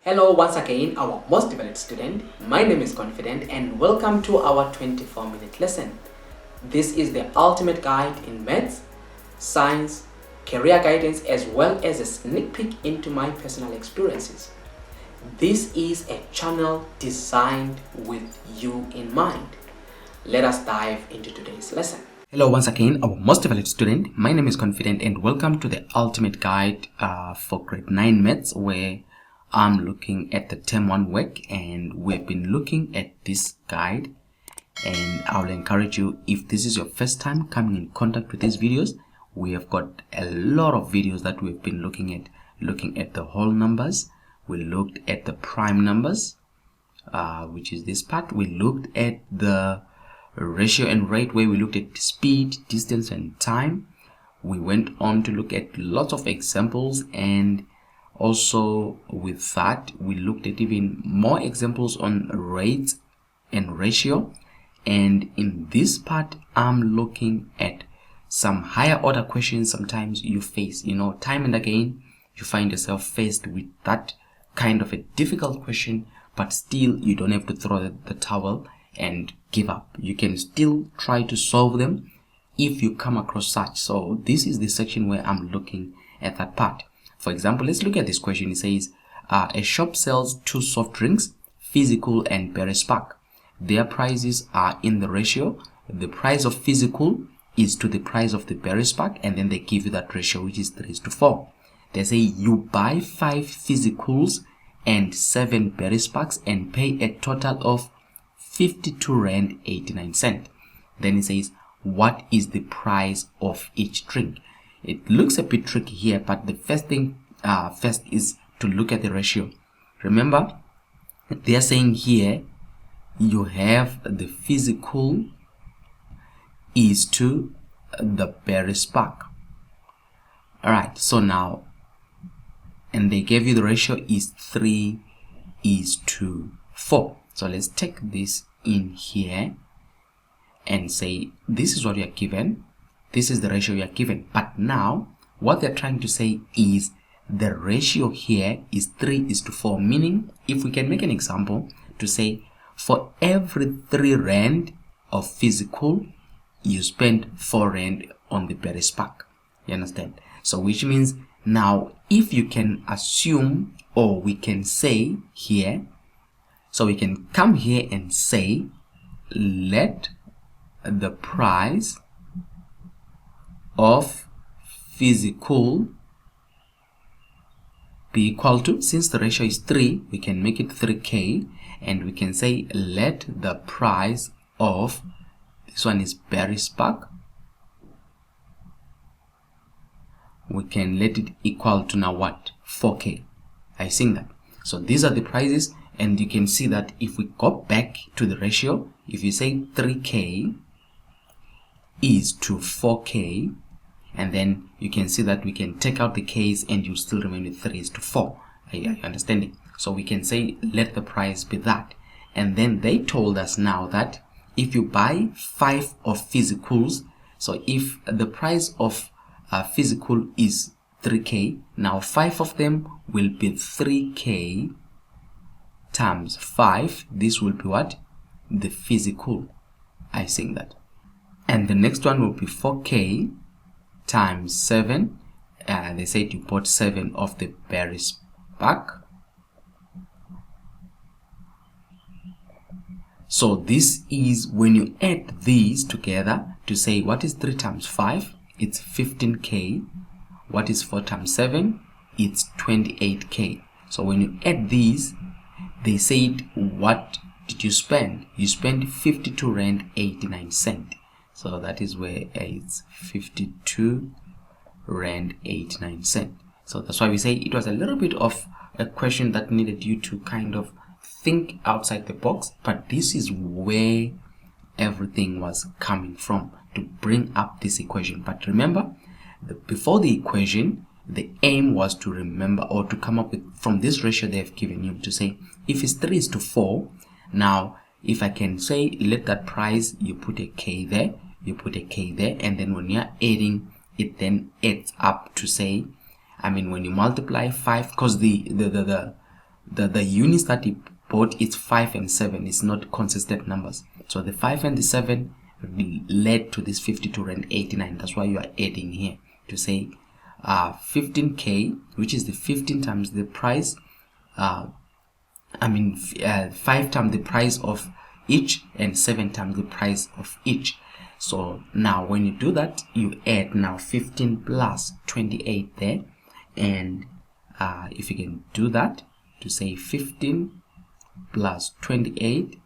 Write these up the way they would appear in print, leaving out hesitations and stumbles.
Hello once again, our most developed student. My name is Confident and welcome to our 24-minute lesson. This is the ultimate guide in maths, science, career guidance, as well as a sneak peek into my personal experiences. This is a channel designed with you in mind. Let us dive into today's lesson. Hello once again, our most developed student. My name is Confident and welcome to the ultimate guide for grade 9 maths, where I'm looking at the term 1 work, and we've been looking at this guide. And I will encourage you, if this is your first time coming in contact with these videos, we have got a lot of videos that we've been looking at the whole numbers. We looked at the prime numbers, which is this part. We looked at the ratio and rate, where we looked at speed, distance, and time. We went on to look at lots of examples, and also with that we looked at even more examples on rate and ratio. And in this part I'm looking at some higher order questions. Sometimes you face, time and again you find yourself faced with that kind of a difficult question, but still you don't have to throw the towel and give up. You can still try to solve them if you come across such. So this is the section where I'm looking at that part. For example, let's look at this question. It says a shop sells 2 soft drinks, Physical and Berry Spark. Their prices are in the ratio. The price of Physical is to the price of the Berry Spark, and then they give you that ratio, which is 3:4. They say you buy 5 Physicals and 7 Berry Sparks and pay a total of 52 Rand 89 cent. Then it says, what is the price of each drink? It looks a bit tricky here, but the first thing is to look at the ratio. Remember, they are saying here you have the Physical is to the Berry Spark. Alright, so now, and they gave you the ratio is 3:4. So let's take this in here and say this is what you are given. This is the ratio you are given. But now what they're trying to say is the ratio here is 3:4, meaning if we can make an example to say for every 3 Rand of Physical you spend 4 Rand on the Berry Spark. You understand? So which means now if you can assume, or we can say here, so we can come here and say let the price of Physical be equal to, since the ratio is 3, we can make it 3K, and we can say let the price of, this one is Berry Spark, we can let it equal to now what? 4K. I think that. So these are the prices, and you can see that if we go back to the ratio, if you say 3K is to 4K, and then you can see that we can take out the K's and you still remain with 3:4. Are you understanding? So we can say let the price be that. And then they told us now that if you buy 5 of Physicals, so if the price of Physical is 3K, now 5 of them will be 3K times 5. This will be what? The Physical. I think that. And the next one will be 4K times 7. They said you bought 7 of the Berry Spark. So this is when you add these together to say what is 3 times 5? It's 15K. What is 4 times 7? It's 28K. So when you add these, they said what did you spend? You spent 52 Rand 89 cent. So that is where it's 52 Rand 89 cent. So that's why we say it was a little bit of a question that needed you to kind of think outside the box, but this is where everything was coming from to bring up this equation. But remember, before the equation, the aim was to remember, or to come up with, from this ratio they have given you, to say if it's 3:4, now if I can say let that price, you put a K there, you put a K there, and then when you're adding, it then adds up to say, I mean, when you multiply 5, because the the units that he bought is 5 and 7. It's not consistent numbers. So the 5 and the 7 led to this 52.89. That's why you are adding here to say 15k, which is the 15 times the price. 5 times the price of each and 7 times the price of each. So now when you do that, you add now 15 plus 28 there, and if you can do that to say 15 plus 28,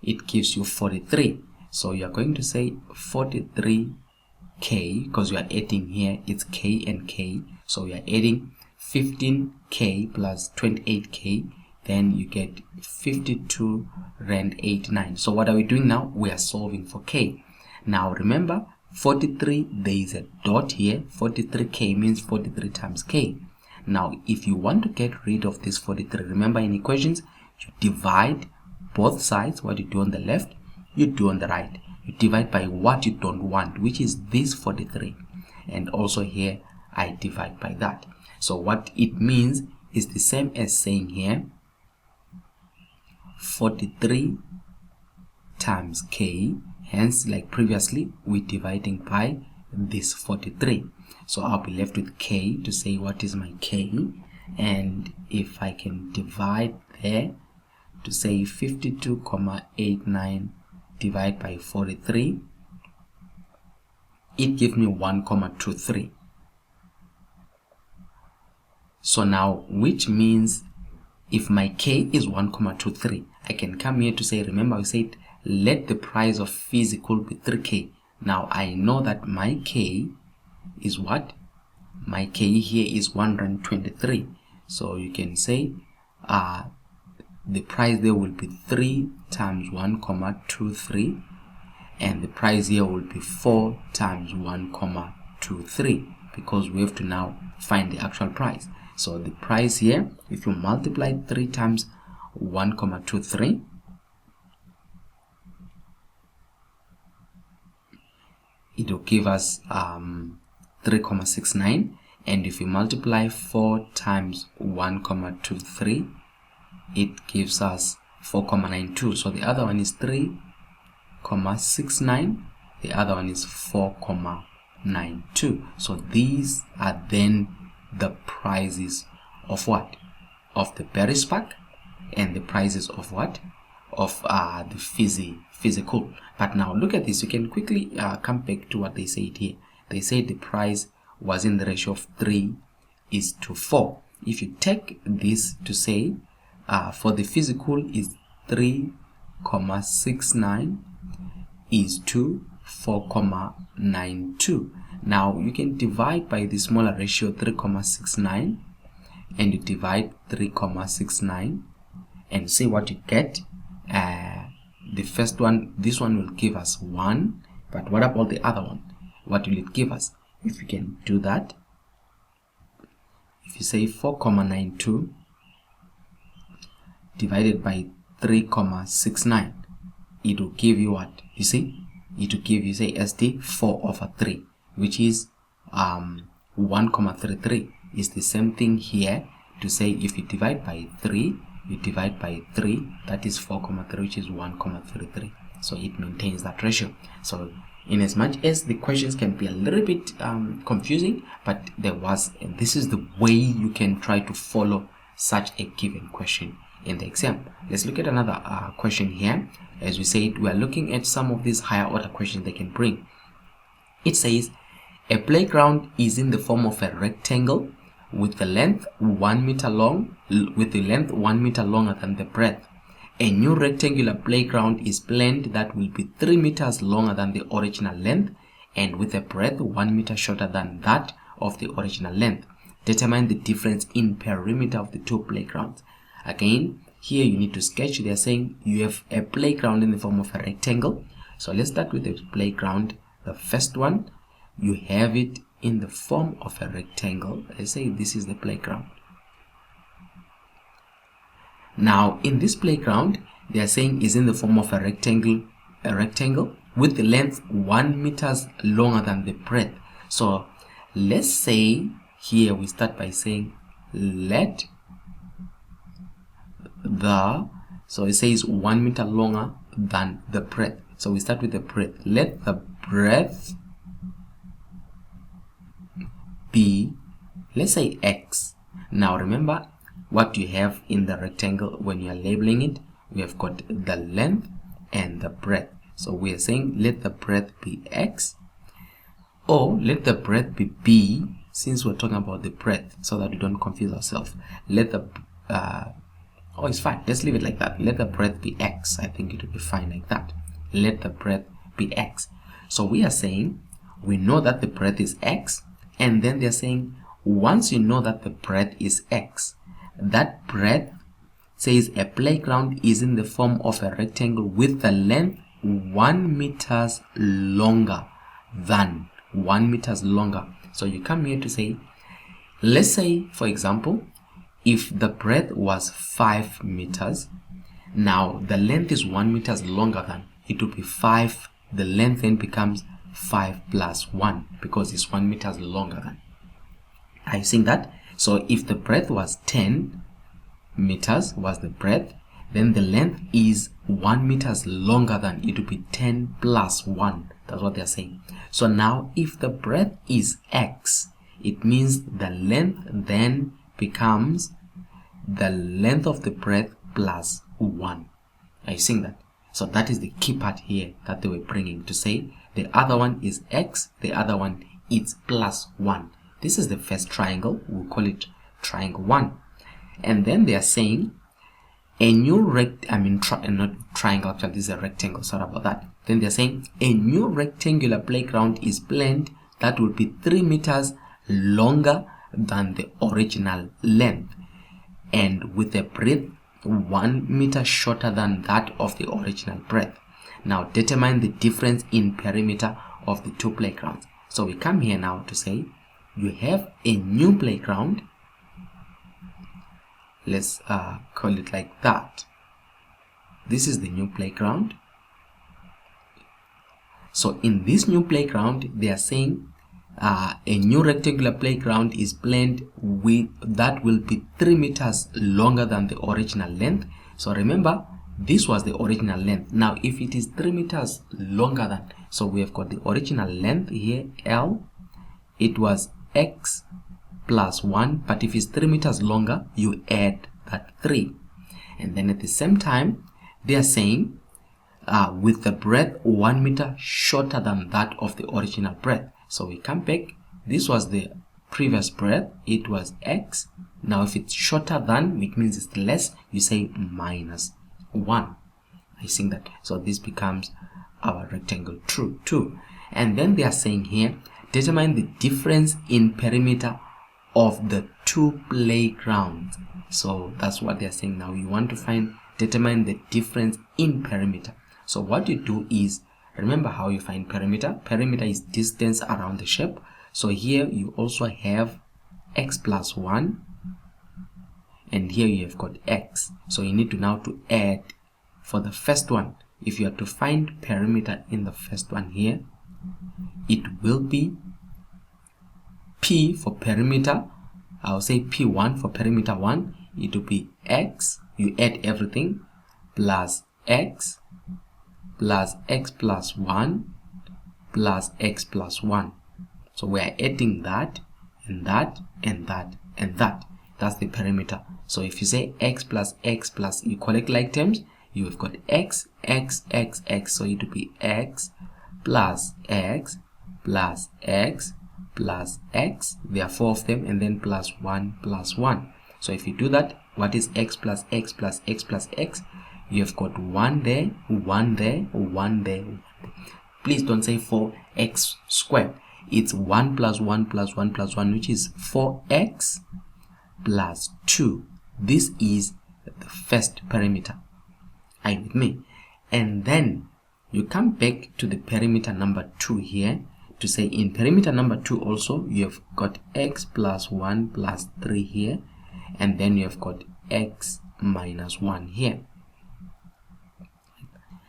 it gives you 43. So you are going to say 43k, because you are adding here, it's k and k, so you are adding 15k plus 28k, then you get 52.89. So what are we doing now? We are solving for k. Now remember, 43, there is a dot here. 43k means 43 times k. Now if you want to get rid of this 43, remember in equations you divide both sides. What you do on the left, you do on the right. You divide by what you don't want, which is this 43, and also here I divide by that. So what it means is the same as saying here 43 times k, hence like previously we're dividing by this 43. So I'll be left with k to say what is my k, and if I can divide there to say 52.89 divide by 43, it gives me 1.23. So now, which means if my k is 1.23, I can come here to say, remember we said let the price of physical be 3k. Now I know that my k is what? My k here is 123. So you can say the price there will be 3 times 1.23, and the price here will be 4 times 1.23, because we have to now find the actual price. So the price here, if you multiply 3 times 1.23, it will give us 3.69, and if you multiply 4 times 1.23, it gives us 4.92. So the other one is 3.69, the other one is 4.92. So these are then the prices of what? Of the berry spark, and the prices of what? Of the physical. But now look at this. You can quickly come back to what they said here. They said the price was in the ratio of 3:4. If you take this to say for the physical is 3.69 is to 4.92. Now you can divide by the smaller ratio 3.69, and you divide 3.69 and see what you get. The first one, this one will give us 1, but what about the other one? What will it give us? If you can do that, if you say 4.92 divided by 3.69, it will give you what? You see, it will give you, say, ST 4/3, which is 1.33. Is the same thing here to say if you divide by 3, you divide by 3, that is 4.3, which is 1.33. So it maintains that ratio. So in as much as the questions can be a little bit confusing, but this is the way you can try to follow such a given question in the exam. Let's look at another question here. As we said, we are looking at some of these higher order questions they can bring. It says a playground is in the form of a rectangle with the length 1 meter long, with the length 1 meter longer than the breadth. A new rectangular playground is planned that will be 3 meters longer than the original length and with a breadth 1 meter shorter than that of the original length. Determine the difference in perimeter of the two playgrounds. Again, here you need to sketch. They are saying you have a playground in the form of a rectangle. So let's start with the playground. The first one, you have it in the form of a rectangle. Let's say this is the playground. Now in this playground, they are saying is in the form of a rectangle with the length 1 meters longer than the breadth. So let's say here we start by saying let so it says 1 meter longer than the breadth. So we start with the breadth. Let the breadth be, let's say, x. Now remember what you have in the rectangle when you are labeling it. We have got the length and the breadth. So we are saying let the breadth be x, or let the breadth be b, since we're talking about the breadth, so that we don't confuse ourselves. Let the oh, it's fine, let's leave it like that. Let the breadth be x. I think it will be fine like that. Let the breadth be x. So we are saying we know that the breadth is x, and then they're saying once you know that the breadth is x, that breadth says a playground is in the form of a rectangle with the length 1 meters longer than 1 meters longer. So you come here to say, let's say for example, if the breadth was 5 meters, now the length is 1 meters longer than, it will be 5, the length then becomes 5 plus 1 because it's 1 meters longer than. Are you seeing that? So if the breadth was 10 meters was the breadth, then the length is 1 meters longer than, it will be 10 plus 1. That's what they're saying. So now if the breadth is x, it means the length then becomes the length of the breadth plus 1. Are you seeing that? So that is the key part here that they were bringing to say the other one is x, the other one is plus 1. This is the first triangle. We'll call it triangle 1. And then they are saying a new not triangle, actually this is a rectangle, sorry about that. Then they're saying a new rectangular playground is planned that will be 3 meters longer than the original length and with a breadth 1 meter shorter than that of the original breadth. Now determine the difference in perimeter of the two playgrounds. So we come here now to say you have a new playground. Let's call it like that. This is the new playground. So in this new playground, they are saying a new rectangular playground is planned with that will be 3 meters longer than the original length. So remember, this was the original length. Now if it is 3 meters longer than, so we have got the original length here, L, it was x plus 1, but if it's 3 meters longer, you add that 3. And then at the same time, they are saying with the breadth 1 meter shorter than that of the original breadth. So we come back, this was the previous breadth, it was x. Now if it's shorter than, which means it's less, you say minus 1. I think that. So this becomes our rectangle 2. And then they are saying here, determine the difference in perimeter of the two playgrounds. So that's what they're saying now. You want to determine the difference in perimeter. So what you do is, remember how you find perimeter. Perimeter is distance around the shape. So here you also have x plus 1, and here you have got x. So you need to now to add for the first one. If you are to find perimeter in the first one here, it will be P for perimeter. I'll say P1 for perimeter 1. It will be x, you add everything, plus x plus 1 plus x plus 1. So we are adding that and that and that and that. That's the perimeter. So if you say x plus, you collect like terms, you have got x. So it will be x plus x plus x plus x. There are 4 of them, and then plus 1 plus 1. So if you do that, what is x plus x plus x plus x? You have got 1 there, 1 there, 1 there. Please don't say 4x squared. It's 1 plus 1 plus 1 plus 1, which is 4x plus 2. This is the first perimeter. Are you with me? And then you come back to the perimeter number 2 here to say in perimeter number 2 also you have got x plus 1 plus 3 here, and then you have got x minus 1 here.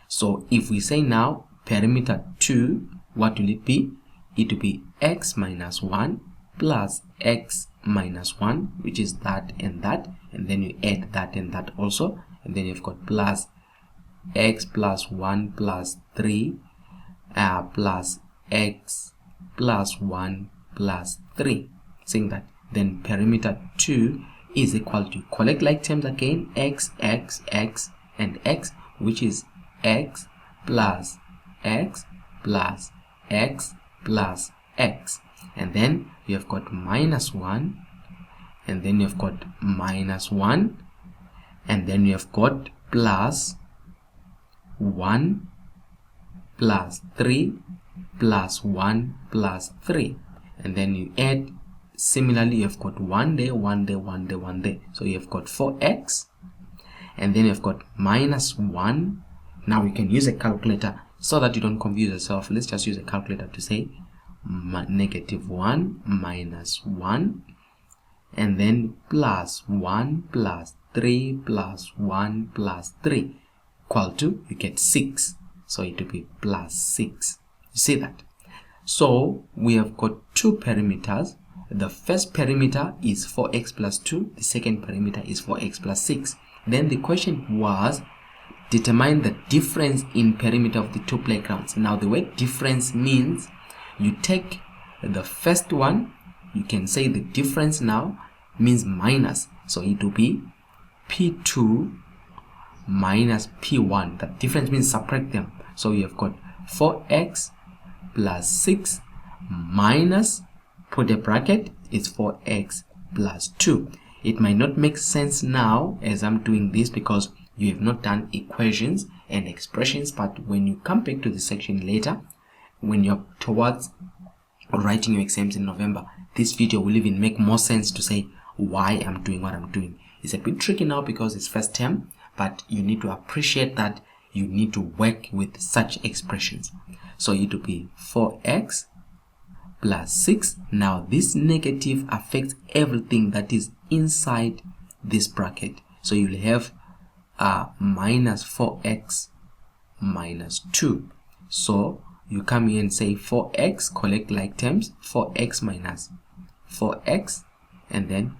So if we say now perimeter 2, what will it be? It will be x minus 1 plus x minus 1, which is that, and then you add that and that also, and then you've got plus x plus 1 plus 3 plus x plus 1 plus 3, saying that then perimeter 2 is equal to, collect like terms again, x, x, x, and x, which is x plus x plus x plus x, and then you have got minus 1, and then you've got minus 1, and then you have got plus 1 plus 3 plus 1 plus 3, and then you add. Similarly, you've got 1 there, 1 there, 1 there, 1 there, so you've got 4x, and then you've got minus 1. Now you can use a calculator so that you don't confuse yourself. Let's just use a calculator to say negative 1 minus 1, and then plus 1 plus 3 plus 1 plus 3 equal to, you get 6, so it will be plus 6. You see that? So we have got two perimeters. The first perimeter is 4x plus 2, the second perimeter is 4x plus 6. Then the question was, determine the difference in perimeter of the two playgrounds. Now the word difference means you take the first one, you can say the difference now means minus, so it will be p2 minus p1. The difference means subtract them, so you have got 4x plus 6 minus, put a bracket, it's 4x plus 2. It might not make sense now as I'm doing this because you have not done equations and expressions, but when you come back to the section later, when you're towards writing your exams in November, this video will even make more sense to say why I'm doing what I'm doing. It's a bit tricky now because it's first term, but you need to appreciate that you need to work with such expressions. So it will be 4x plus 6. Now this negative affects everything that is inside this bracket, so you'll have minus 4x minus 2. So you come here and say 4x, collect like terms, 4x minus 4x, and then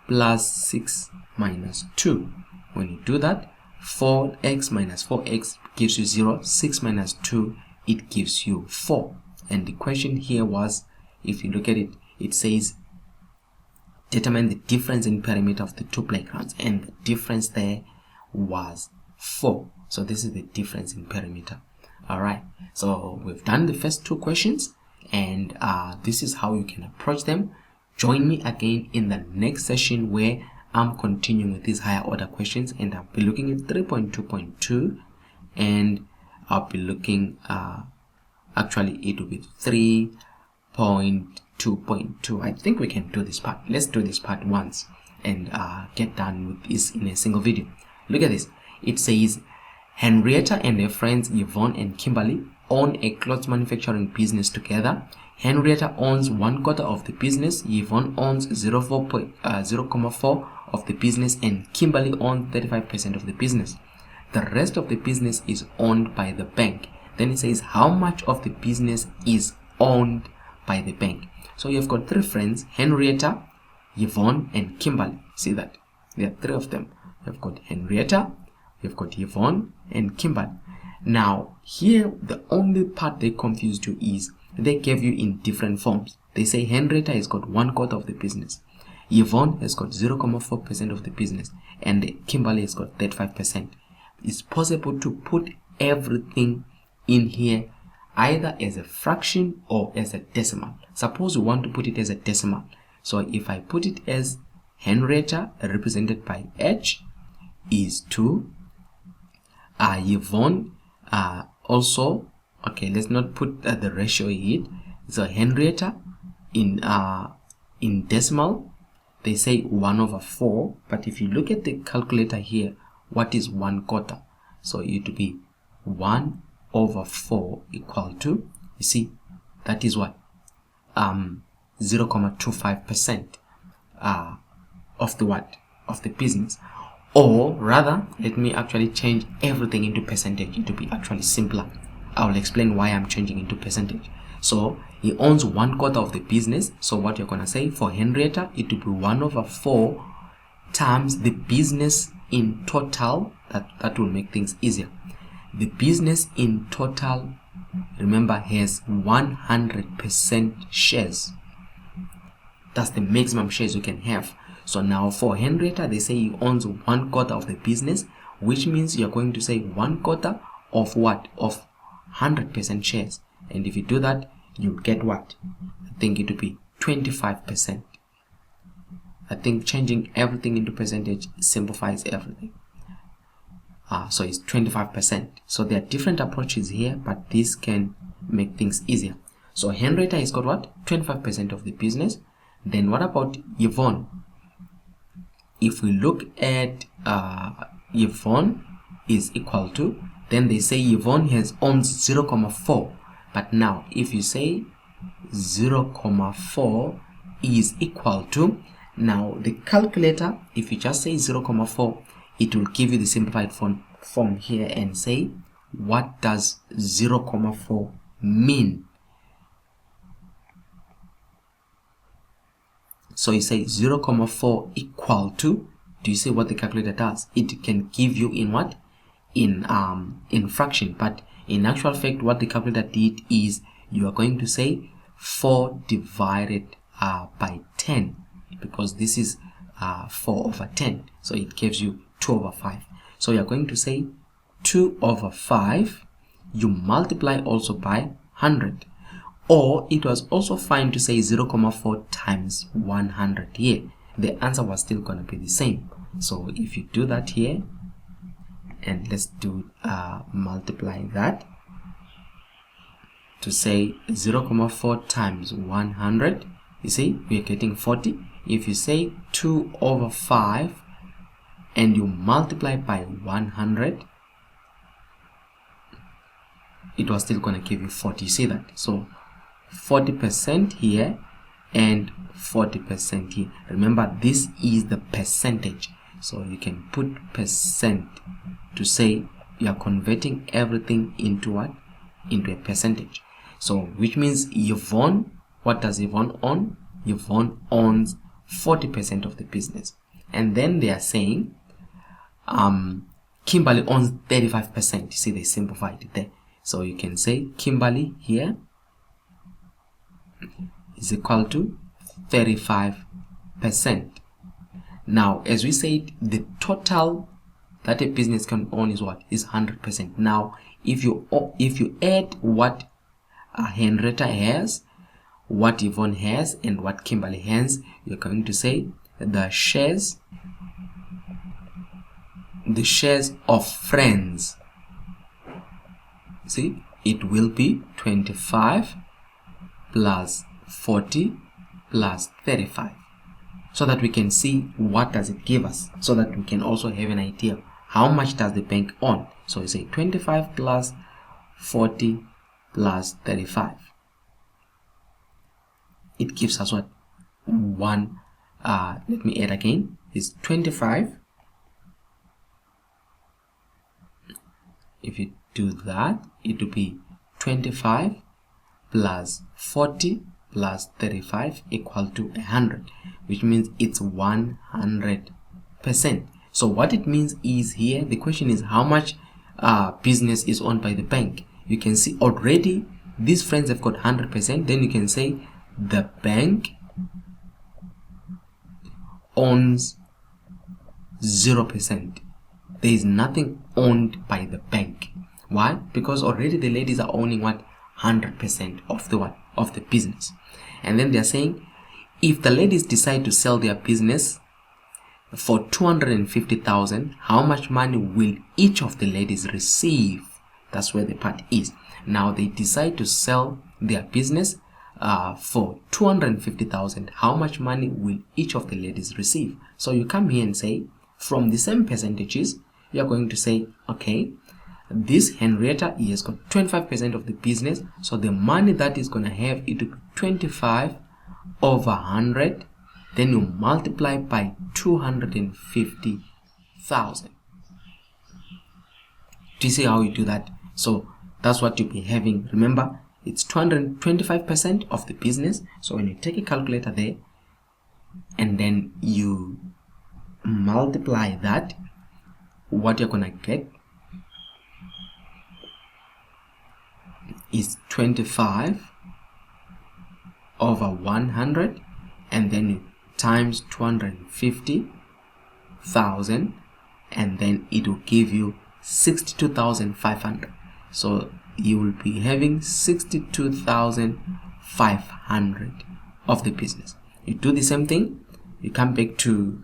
plus 6 minus 2. When you do that, 4x minus 4x gives you 0, 6 minus 2, it gives you 4. And the question here was, if you look at it, it says determine the difference in perimeter of the two playgrounds, and the difference there was 4. So this is the difference in perimeter. Alright, so we've done the first two questions, and this is how you can approach them. Join me again in the next session where I'm continuing with these higher order questions, and I'll be looking at 3.2.2, and I'll be looking actually it will be 3.2.2. I think we can do this part. Let's do this part once and get done with this in a single video. Look at this. It says Henrietta and her friends Yvonne and Kimberly own a clothes manufacturing business together. Henrietta owns 1/4 of the business, Yvonne owns 0.4 of the business, and Kimberly owns 35% of the business. The rest of the business is owned by the bank. Then it says how much of the business is owned by the bank. So you've got three friends, Henrietta, Yvonne, and Kimberly. See that? There are three of them. You've got Henrietta, you've got Yvonne, and Kimberly. Now here the only part they confused you is they gave you in different forms. They say Henrietta has got 1/4 of the business, Yvonne has got 0.4% of the business, and Kimberly has got 35%. It's possible to put everything in here either as a fraction or as a decimal. Suppose we want to put it as a decimal. So if I put it as Henrietta represented by H is 2, Yvonne also, okay, let's not put the ratio here. So Henrietta in decimal they say 1/4, but if you look at the calculator here, what is 1/4? So it will be 1/4 equal to, you see, that is what 0.25% of the what of the business. Or rather, let me actually change everything into percentage. It will be actually simpler. I will explain why I'm changing into percentage. So he owns 1/4 of the business. So what you're gonna say for Henrietta, it will be 1/4 times the business in total. That will make things easier. The business in total, remember, has 100% shares. That's the maximum shares you can have. So now for Henrietta, they say he owns 1/4 of the business, which means you're going to say 1/4 of what? Of 100% shares. And if you do that, you get what? I think it would be 25%. I think changing everything into percentage simplifies everything. So it's 25%. So there are different approaches here, but this can make things easier. So Henrietta has got what? 25% of the business. Then what about Yvonne? If we look at Yvonne is equal to, then they say Yvonne owns 0.4. But now if you say 0.4 is equal to, now the calculator, if you just say 0.4, it will give you the simplified form here and say, what does 0.4 mean? So you say 0.4 equal to, do you see what the calculator does? It can give you in what? In fraction. But in actual fact, what the calculator did is you are going to say 4 divided by 10, because this is 4/10. So it gives you 2/5. So you're going to say 2/5. You multiply also by 100. Or it was also fine to say 0.4 times 100 here. The answer was still going to be the same. So if you do that here, and let's do multiply that to say 0.4 times 100, you see we're getting 40. If you say 2/5 and you multiply by 100, it was still going to give you 40. You see that? So 40% here and 40% here. Remember, this is the percentage, so you can put percent to say you are converting everything into what? Into a percentage. So which means Yvonne, what does Yvonne own? Yvonne owns 40% of the business. And then they are saying Kimberly owns 35%. You see, they simplified it there. So you can say Kimberly here is equal to 35%. Now, as we said, the total that a business can own is what? Is 100%. Now, if you add what Henrietta has, what Yvonne has, and what Kimberly has, you're going to say the shares of friends. See, it will be 25 plus 40 plus 35, so that we can see what does it give us, so that we can also have an idea how much does the bank own. So you say 25 plus 40 plus 35. It gives us what? Let me add again. It's 25. If you do that, it will be 25 plus 40 plus 35 equal to 100, which means it's 100%. So what it means is, here the question is how much business is owned by the bank. You can see already these friends have got 100%. Then you can say the bank owns 0%. There is nothing owned by the bank. Why? Because already the ladies are owning what? 100% of the what? Of the business. And then they are saying, if the ladies decide to sell their business for 250,000, how much money will each of the ladies receive? That's where the part is. Now they decide to sell their business for 250,000. How much money will each of the ladies receive? So you come here and say, from the same percentages, you are going to say, okay, this Henrietta, he has got 25% of the business, so the money that is going to have, it will be 25 over 100, then you multiply by 250,000. Do you see how you do that? So that's what you'll be having. Remember, it's 225% of the business. So when you take a calculator there, and then you multiply that, what you're gonna get is 25 over 100, and then you times 250,000, and then it will give you 62,500. So you will be having 62,500 of the business. You do the same thing. You come back to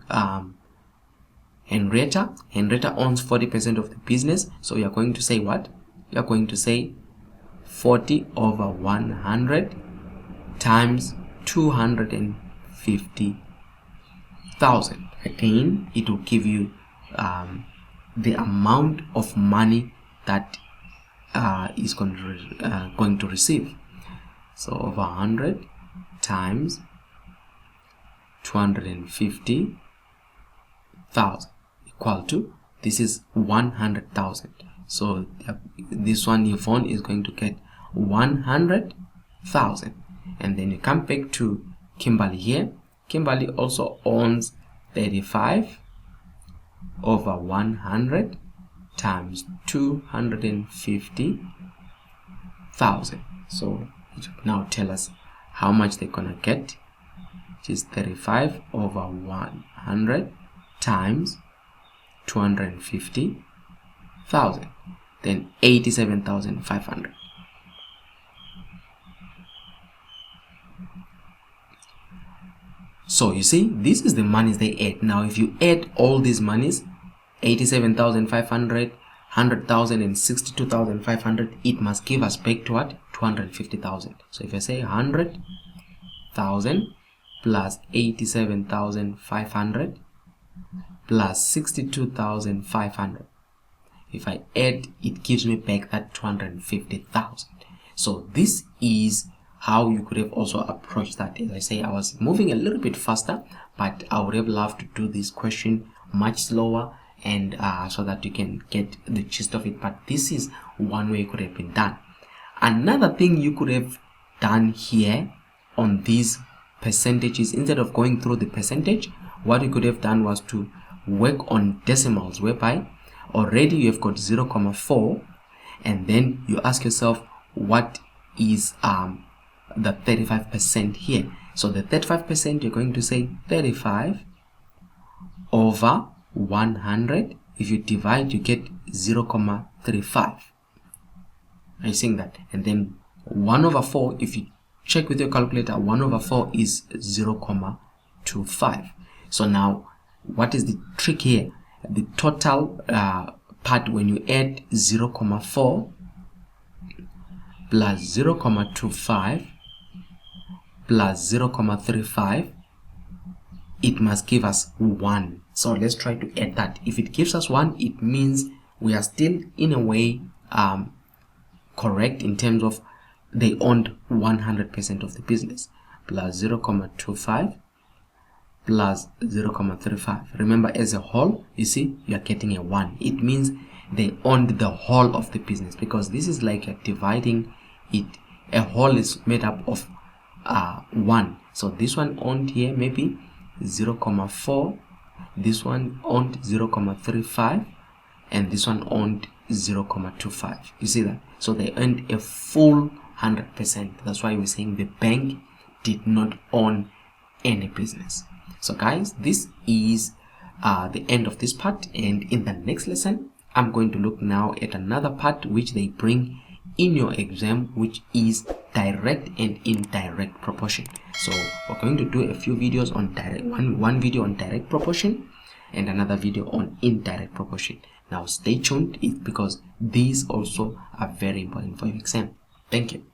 Henrietta. Henrietta owns 40% of the business. So you are going to say what? You are going to say 40 over 100 times 250,000. Again, it will give you the amount of money that is going to receive. So over 100 times 250,000 equal to, this is 100,000. So this one your phone is going to get 100,000. And then you come back to Kimberly here. Kimberly also owns 35 over 100 times 250,000. So it will now tell us how much they're gonna get, which is 35 over 100 times 250,000, then 87,500. So you see, this is the monies they add. Now if you add all these monies, 87,500, 100,000 and 62,500, it must give us back to what? 250,000. So if I say 100,000 plus 87,500 plus 62,500, if I add, it gives me back that 250,000. So this is how you could have also approached that. As I say, I was moving a little bit faster, but I would have loved to do this question much slower, and so that you can get the gist of it. But this is one way it could have been done. Another thing you could have done here on these percentages, instead of going through the percentage, what you could have done was to work on decimals, whereby already you have got 0.4, and then you ask yourself, what is the 35% here? So the 35%, you're going to say 35 over 100. If you divide, you get 0.35. Are you seeing that? And then 1 over 4, if you check with your calculator, 1 over 4 is 0.25. So now, what is the trick here? The total part, when you add 0.4 plus 0.25 plus 0.35, it must give us 1. So let's try to add that. If it gives us 1, it means we are still in a way correct in terms of they owned 100% of the business. Plus 0.25 plus 0.35. Remember, as a whole, you see, you are getting a 1. It means they owned the whole of the business, because this is like a dividing it. A whole is made up of 1. So this one owned here maybe 0.4, this one owned 0.35, and this one owned 0.25. You see that? So they earned a full 100%. That's why we're saying the bank did not own any business. So guys, this is the end of this part, and in the next lesson I'm going to look now at another part which they bring in your exam, which is direct and indirect proportion. So we're going to do a few videos on direct, one video on direct proportion and another video on indirect proportion. Now stay tuned, because these also are very important for your exam. Thank you.